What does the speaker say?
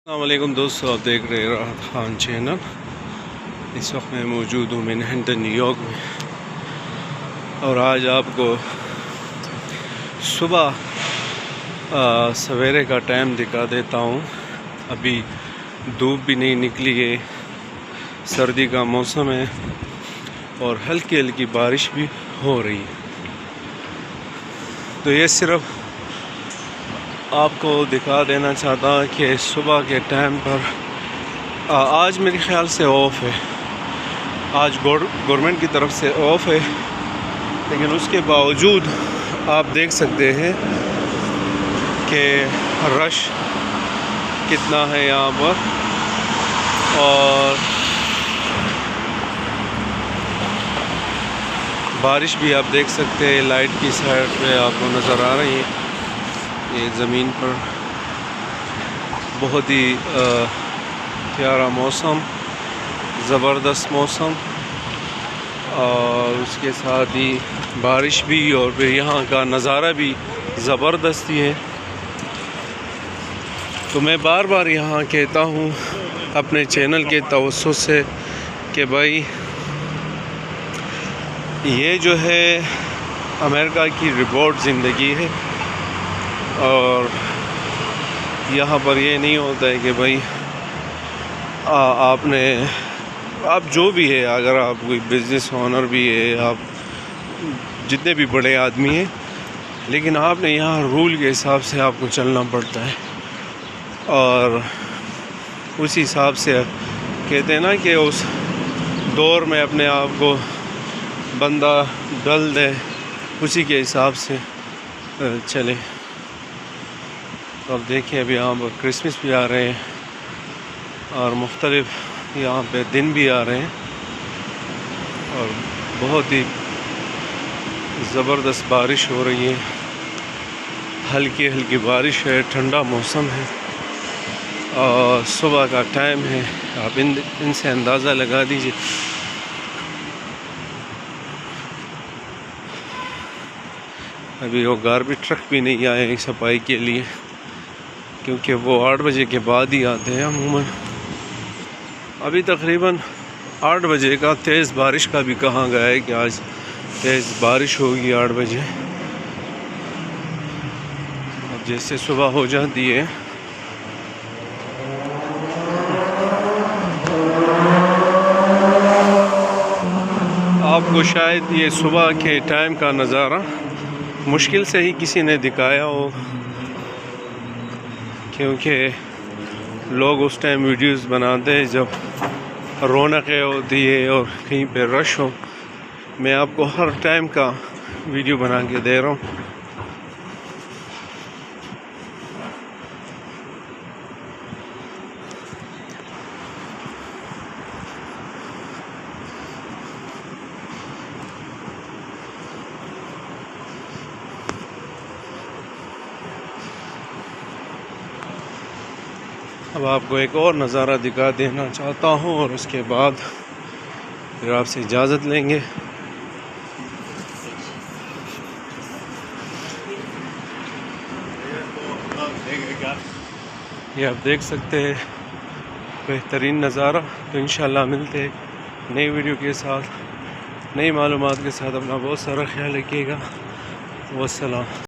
السلام علیکم دوستو، آپ دیکھ رہے راحت خان چینل۔ اس وقت میں موجود ہوں مینہٹن نیو یارک میں، اور آج آپ کو صبح سویرے کا ٹائم دکھا دیتا ہوں۔ ابھی دھوپ بھی نہیں نکلی ہے، سردی کا موسم ہے اور ہلکی ہلکی بارش بھی ہو رہی ہے۔ تو یہ صرف آپ کو دکھا دینا چاہتا ہوں کہ صبح کے ٹائم پر آج میرے خیال سے آف ہے، آج گورنمنٹ کی طرف سے آف ہے، لیکن اس کے باوجود آپ دیکھ سکتے ہیں کہ رش کتنا ہے یہاں پر، اور بارش بھی آپ دیکھ سکتے ہیں۔ لائٹ کی سائڈ پہ آپ کو نظر آ رہی ہے، یہ زمین پر بہت ہی پیارا موسم، زبردست موسم، اور اس کے ساتھ ہی بارش بھی، اور پھر یہاں کا نظارہ بھی زبردست ہی ہے۔ تو میں بار بار یہاں کہتا ہوں اپنے چینل کے توسط سے کہ بھائی یہ جو ہے امریکہ کی ریبوٹ زندگی ہے، اور یہاں پر یہ نہیں ہوتا ہے کہ بھائی آپ جو بھی ہے، اگر آپ کوئی بزنس اونر بھی ہے، آپ جتنے بھی بڑے آدمی ہیں، لیکن آپ نے یہاں رول کے حساب سے آپ کو چلنا پڑتا ہے، اور اسی حساب سے کہتے ہیں نا کہ اس دور میں اپنے آپ کو بندہ ڈل دے، اسی کے حساب سے چلے۔ تو اب دیکھیں، ابھی یہاں پر کرسمس بھی آ رہے ہیں، اور مختلف یہاں پہ دن بھی آ رہے ہیں، اور بہت ہی زبردست بارش ہو رہی ہے، ہلکی ہلکی بارش ہے، ٹھنڈا موسم ہے، اور صبح کا ٹائم ہے۔ آپ ان سے اندازہ لگا دیجئے۔ ابھی وہ گاربیج ٹرک بھی نہیں آئے صفائی کے لیے، کیونکہ وہ 8 بجے کے بعد ہی آتے ہیں عموماً۔ ابھی تقریباً 8 بجے کا تیز بارش کا بھی کہا گیا ہے کہ آج تیز بارش ہوگی 8 بجے۔ اب جیسے صبح ہو جاتی ہے، آپ کو شاید یہ صبح کے ٹائم کا نظارہ مشکل سے ہی کسی نے دکھایا ہو، کیونکہ لوگ اس ٹائم ویڈیوز بناتے ہیں جب رونقیں ہوتی ہے اور کہیں پہ رش ہو۔ میں آپ کو ہر ٹائم کا ویڈیو بنا کے دے رہا ہوں۔ اب آپ کو ایک اور نظارہ دکھا دینا چاہتا ہوں، اور اس کے بعد پھر آپ سے اجازت لیں گے۔ یہ آپ دیکھ سکتے ہیں بہترین نظارہ۔ تو انشاءاللہ ملتے ہیں نئی ویڈیو کے ساتھ، نئی معلومات کے ساتھ۔ اپنا بہت سارا خیال رکھیے گا۔ والسلام۔